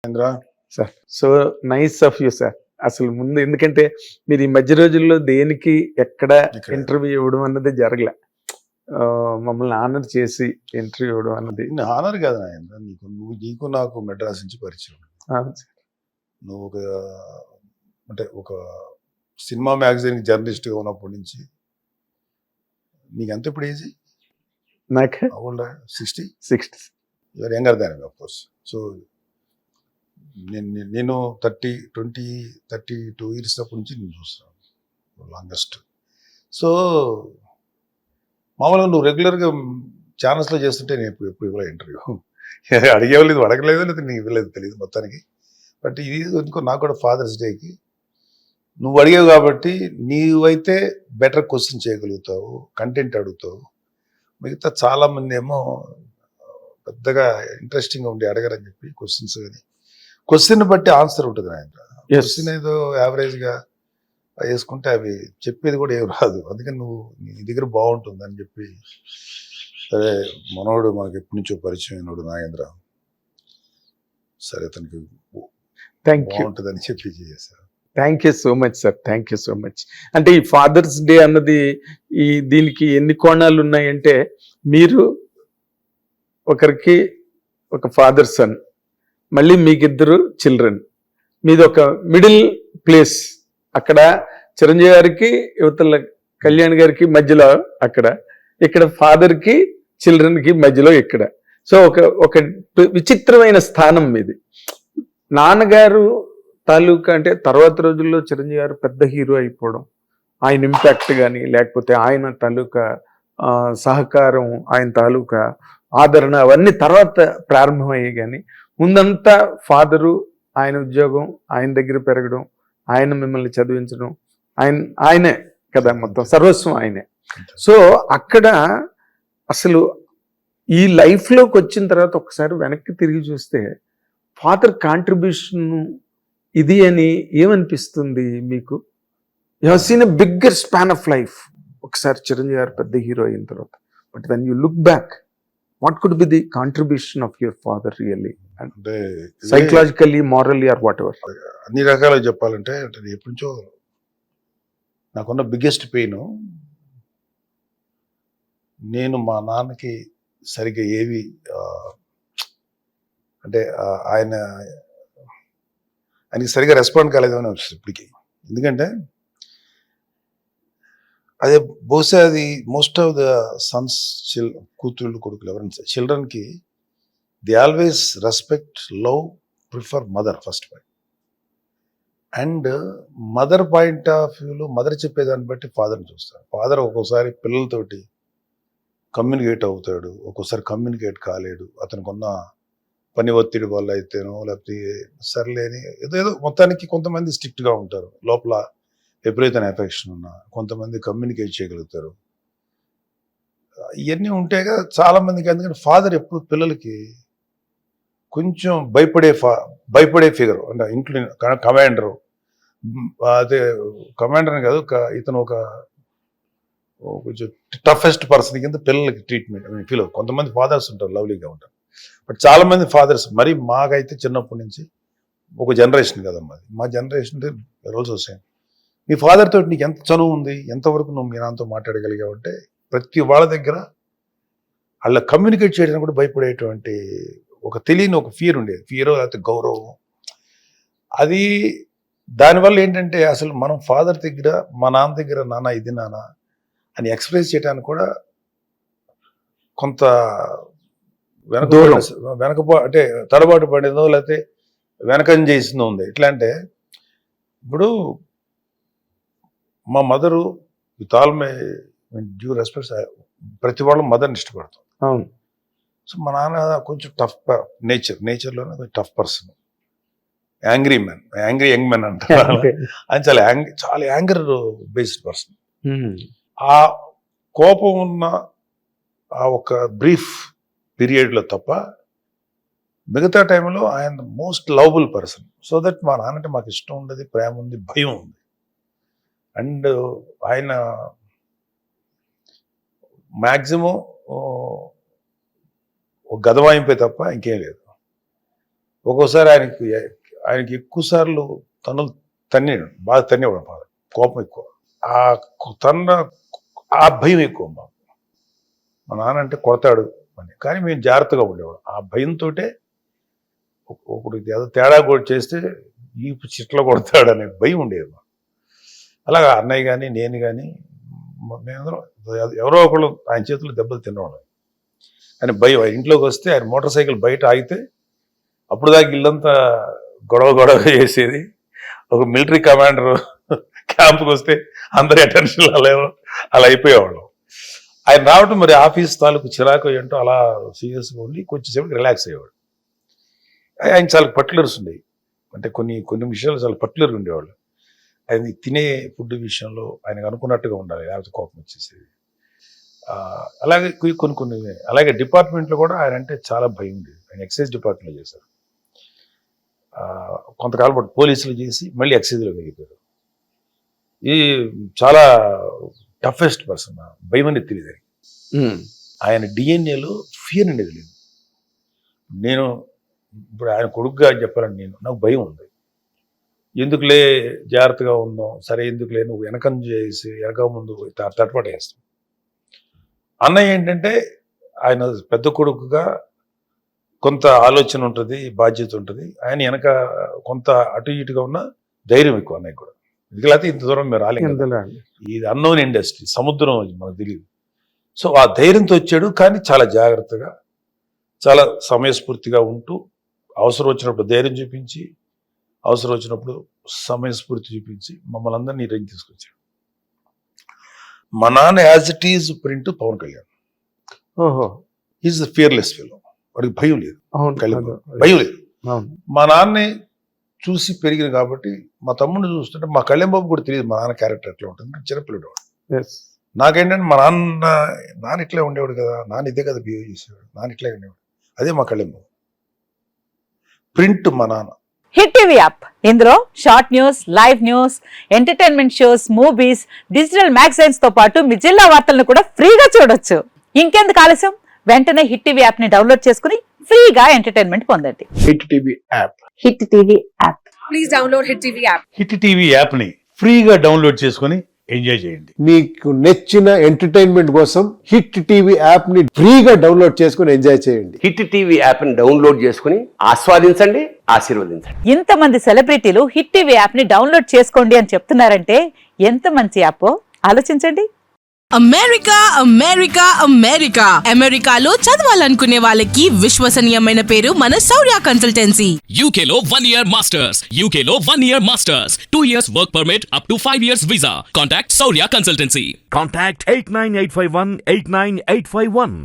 Chandra, sir so nice of you sir. అసలు ముందు ఎందుకంటే మీరు ఈ మధ్య రోజుల్లో దేనికి ఎక్కడ ఇక్కడ ఇంటర్వ్యూ ఇవ్వడం అన్నది జరగలే. మమ్మల్ని ఆనర్ చేసి ఇంటర్వ్యూ ఇవ్వడం అన్నది ఆనర్ కాదు నాయన. నీకు నాకు మెడ్రాస్ నుంచి పరిచయం. అవును సార్. నువ్వు ఒక సినిమా మ్యాగజైన్ జర్నలిస్ట్గా ఉన్నప్పటి నుంచి నీకు ఎంత ఇప్పుడు ఏజీ? నాకు old 60. 60. You're younger than of course. So నేను 32 ఇయర్స్ అప్పటి నుంచి నేను చూస్తాను లాంగెస్ట్. సో మామూలుగా నువ్వు రెగ్యులర్గా ఛానల్స్లో చేస్తుంటే నేను ఎప్పుడు ఇవ్వలే ఇంటర్వ్యూ. అడిగేవాళ్ళు అడగలేదు, లేదా నీకు ఇవ్వలేదు తెలియదు మొత్తానికి. బట్ ఇది ఎందుకో నాకు కూడా ఫాదర్స్ డేకి నువ్వు అడిగావు కాబట్టి నీవైతే బెటర్ క్వశ్చన్ చేయగలుగుతావు, కంటెంట్ అడుగుతావు. మిగతా చాలామంది ఏమో పెద్దగా ఇంట్రెస్టింగ్గా ఉండి అడగరని చెప్పి క్వశ్చన్స్. కానీ క్వశ్చన్ బట్టి ఆన్సర్ ఉంటుంది ఆయన. క్వశ్చన్ ఏదో యావరేజ్గా వేసుకుంటే అవి చెప్పేది కూడా ఏం రాదు. అందుకని నువ్వు నీ దగ్గర బాగుంటుంది అని చెప్పి, సరే మనోడు మనకి ఎప్పటి నుంచో పరిచయం అయినాడు నాగేంద్ర, సరే అతనికి బాగుంటుంది అని చెప్పి చేశారు. Thank you so much sir, thank you so much. అంటే ఈ ఫాదర్స్ డే అన్నది దీనికి ఎన్ని కోణాలు ఉన్నాయంటే, మీరు ఒకరికి ఒక ఫాదర్ సన్, మళ్ళీ మీకిద్దరు చిల్డ్రన్, మీది ఒక మిడిల్ ప్లేస్. అక్కడ చిరంజీవి గారికి యువతల కళ్యాణ్ గారికి మధ్యలో అక్కడ, ఇక్కడ ఫాదర్కి చిల్డ్రన్కి మధ్యలో ఇక్కడ. సో ఒక విచిత్రమైన స్థానం మీది. నాన్నగారు తాలూకా అంటే తర్వాత రోజుల్లో చిరంజీవి గారు పెద్ద హీరో అయిపోవడం, ఆయన ఇంపాక్ట్ కానీ లేకపోతే ఆయన తాలూకా సహకారం, ఆయన తాలూకా ఆదరణ అవన్నీ తర్వాత ప్రారంభమయ్యాయి. కానీ ముందంతా ఫాదరు, ఆయన ఉద్యోగం, ఆయన దగ్గర పెరగడం, ఆయన మిమ్మల్ని చదివించడం, ఆయనే కదా మొత్తం సర్వస్వం ఆయనే. సో అక్కడ అసలు ఈ లైఫ్లోకి వచ్చిన తర్వాత ఒకసారి వెనక్కి తిరిగి చూస్తే ఫాదర్ కాంట్రిబ్యూషన్ ఇది అని ఏమనిపిస్తుంది మీకు? You have seen a bigger span of life. ఒకసారి చిరంజీవి గారు పెద్ద హీరో అయిన తర్వాత, but when you look back, what could be the contribution of your father really, అంటే psychologically, morally or whatever? అన్ని రకాలుగా చెప్పాలంటే ఎప్పటి నుంచో నాకున్న బిగ్గెస్ట్ పెయిన్, నేను మా నాన్నకి సరిగ్గా ఏవి అంటే ఆయనకి సరిగ్గా రెస్పాండ్ కాలేదని వస్తుంది ఇప్పటికీ. ఎందుకంటే అదే బహుశా అది మోస్ట్ ఆఫ్ ద సన్స్, కూతుళ్ళు కొడుకులు ఎవరైనా చిల్డ్రన్కి they always respect, love, prefer mother first point. And mother point of వ్యూలో మదర్ చెప్పేదాన్ని బట్టి ఫాదర్ని చూస్తారు. ఫాదర్ ఒక్కోసారి పిల్లలతోటి కమ్యూనికేట్ అవుతాడు, ఒక్కోసారి కమ్యూనికేట్ కాలేడు. అతనికి ఉన్న పని ఒత్తిడి వల్ల అయితేనో, లేకపోతే సర్లేని ఏదో మొత్తానికి కొంతమంది స్ట్రిక్ట్గా ఉంటారు, లోపల విపరీతమైన ఎఫెక్షన్ ఉన్నా కొంతమంది కమ్యూనికేట్ చేయగలుగుతారు. ఇవన్నీ ఉంటేగా చాలామందికి. ఎందుకంటే ఫాదర్ ఎప్పుడు పిల్లలకి కొంచెం భయపడే ఫిగర్. అంటే ఇంట్లో కమాండరు, అదే కమాండర్ అని కాదు, ఇతను ఒక కొంచెం టఫెస్ట్ పర్సన్ కింద పిల్లలకి ట్రీట్మెంట్ ఫీల్. కొంతమంది ఫాదర్స్ ఉంటారు లవ్లీగా ఉంటారు, బట్ చాలామంది ఫాదర్స్ మరి మాకైతే చిన్నప్పటి నుంచి ఒక జనరేషన్ కదమ్మా, మా జనరేషన్ రోల్స్ వస్తాయి. మీ ఫాదర్ తోటి నీకు ఎంత చనువు ఉంది, ఎంతవరకు నువ్వు మీ నాన్నతో మాట్లాడగలిగావు అంటే ప్రతి వాళ్ళ దగ్గర వాళ్ళ కమ్యూనికేట్ చేయడానికి కూడా భయపడేటువంటి ఒక తెలియని ఒక ఫియర్ ఉండేది. ఫియర్ లేకపోతే గౌరవం. అది దానివల్ల ఏంటంటే అసలు మనం ఫాదర్ దగ్గర, మా నాన్న దగ్గర నాన్న ఇది నాన్న అని ఎక్స్ప్రెస్ చేయడానికి కూడా కొంత అంటే తడబాటు పడిందో లేకపోతే వెనకం చేసిందో ఉంది. ఎట్లా అంటే ఇప్పుడు మా mother with all my due respects, ప్రతి వాళ్ళు మదర్ని ఇష్టపడతాం. అవును. సో మా నాన్న కొంచెం టఫ్ నేచర్లోనే కొంచెం tough person, angry young man అంటారు. ఆయన చాలా యాంగర్ బేస్డ్ పర్సన్. ఆ కోపం ఉన్న ఆ ఒక బ్రీఫ్ పీరియడ్లో తప్ప మిగతా టైంలో ఆయన most lovable person. So that మా నాన్నంటే మాకు ఇష్టం ఉండదు, ప్రేమ ఉంది, భయం ఉంది. అండ్ ఆయన మ్యాక్సిమం గదవాయింపే తప్ప ఇంకేం లేదు. ఒక్కోసారి ఆయనకి ఎక్కువ సార్లు తన్నాడు, బాగా తన్నేవాడు, బాగా కోపం ఎక్కువ. ఆ భయం ఎక్కువ మాకు. మా నాన్న అంటే కొడతాడు అని, కానీ మేము జాగ్రత్తగా ఉండేవాడు. ఆ భయంతో ఒకటి ఏదో తేడా కూడా చేస్తే ఈ చిట్ల కొడతాడు అనే భయం ఉండేది మాకు. అలాగా అన్నయ్య కానీ నేను కానీ మేమందరం ఎవరో ఒకళ్ళు ఆయన చేతుల్లో దెబ్బలు తినేవాళ్ళం. ఆయన భయం. ఇంట్లోకి వస్తే ఆయన మోటార్ సైకిల్ బయట ఆగితే అప్పుడు దాకా ఇల్లంతా గొడవ చేసేది. ఒక మిలిటరీ కమాండర్ క్యాంప్కి వస్తే అందరి అటెన్షన్ అలా అయిపోయేవాళ్ళం. ఆయన రావటం మరి ఆఫీస్ తాలూకు చిరాకు ఏంటో అలా సీరియస్గా ఉండి కొంచెంసేపు రిలాక్స్ అయ్యేవాడు. ఆయన చాలా పర్టికులర్స్ ఉండేవి, అంటే కొన్ని విషయాలు చాలా పర్టికులర్గా ఉండేవాళ్ళు. ఆయన తినే ఫుడ్ విషయంలో ఆయనకు అనుకున్నట్టుగా ఉండాలి, లేకపోతే కోపం వచ్చేసేది. అలాగే కొన్ని అలాగే డిపార్ట్మెంట్లో కూడా ఆయన అంటే చాలా భయం ఉండేది. ఆయన ఎక్సైజ్ డిపార్ట్మెంట్లో చేశారు, కొంతకాలం పాటు పోలీసులు చేసి మళ్ళీ ఎక్సైజ్లోకి వెళ్ళిపోయారు. ఈ చాలా టఫెస్ట్ పర్సన్, భయం అనేది తెలియదు ఆయన. డిఎన్ఏలో ఫియర్ అనేది లేదు. నేను ఇప్పుడు ఆయన కొడుకుగా చెప్పాలని నాకు భయం ఉంది. ఎందుకులే జాగ్రత్తగా ఉందాం, సరే ఎందుకులే నువ్వు వెనక ముందు తటపట వేస్తాం. అన్నయ్య ఏంటంటే ఆయన పెద్ద కొడుకుగా కొంత ఆలోచన ఉంటుంది, బాధ్యత ఉంటుంది. ఆయన వెనక కొంత అటు ఇటుగా ఉన్న ధైర్యం ఎక్కువ అన్నయ్య కూడా. ఎందుకంటే ఇంత దూరం మీరు రాలేదు, ఇది అన్నోన్ ఇండస్ట్రీ, సముద్రం మనకు తెలియదు. సో ఆ ధైర్యంతో వచ్చాడు, కానీ చాలా జాగ్రత్తగా, చాలా సమయస్ఫూర్తిగా ఉంటూ, అవసరం వచ్చినప్పుడు ధైర్యం చూపించి, అవసరం వచ్చినప్పుడు సమయస్ఫూర్తి చూపించి మమ్మల్ని అందరినీ రంగి తీసుకొచ్చాడు. మా నాన్న as it is print Pavan Kalyan. ఓహో, ఈజ్ ఫియర్లెస్ ఫెలో. వాడికి భయం లేదు, అవును, భయం లేదు. అవును. మా నాన్నే చూసి పెరిగింది కాబట్టి మా తమ్ముడిని చూస్తుంటే మా కళ్యాణ్ బాబు కూడా తెలియదు మా నాన్న క్యారెక్టర్ ఎట్లా ఉంటుంది, చిన్నపిల్లడు వాడు. నాకేంటంటే మా నాన్న ఇట్లే ఉండేవాడు కదా, నాన్న ఇదే కదా బిహేవ్ చేసేవాడు, నాన్న ఇట్లే ఉండేవాడు. అదే మా కళ్యాణ్ బాబు. ప్రింట్ మా నాన్న. హిట్ టీవీ యాప్, ఇందులో short news, live news, entertainment shows, movies, digital magazines తో పాటు మీ జిల్లా వార్తలను కూడా ఫ్రీగా చూడొచ్చు. ఇంకెందుకు ఆలస్యం, వెంటనే హిట్ టీవీ యాప్ ని డౌన్లోడ్ చేసుకుని ఫ్రీగా ఎంటర్టైన్మెంట్ పొందండి. Hit TV app. Hit TV app. Please download hit TV app. Hit TV app ని ఫ్రీగా డౌన్లోడ్ చేసుకుని ఎంజాయ్ చేయండి. మీకు నచ్చిన ఎంటర్టైన్మెంట్ కోసం హిట్ టీవీ యాప్ ని ఫ్రీగా డౌన్లోడ్ చేసుకుని ఎంజాయ్ చేయండి. హిట్ టీవీ యాప్ ని డౌన్లోడ్ చేసుకుని ఆస్వాదించండి, ఆశీర్వదించండి. ఇంతమంది సెలబ్రిటీలు హిట్ టీవీ యాప్ ని డౌన్లోడ్ చేసుకోండి అని చెప్తున్నారంటే ఎంత మంచి యాప్ ఆలోచించండి. అమెరికా అమెరికా అమెరికా అమెరికాలో చదవాలనుకునే వాళ్ళకి విశ్వసనీయమైన పేరు మన శౌర్య కన్సల్టెన్సీ. UK లో 1 year masters, UK లో 1 year masters, 2 years work permit up to 5 years visa. Contact Saurya Consultancy. Contact 89851 89851.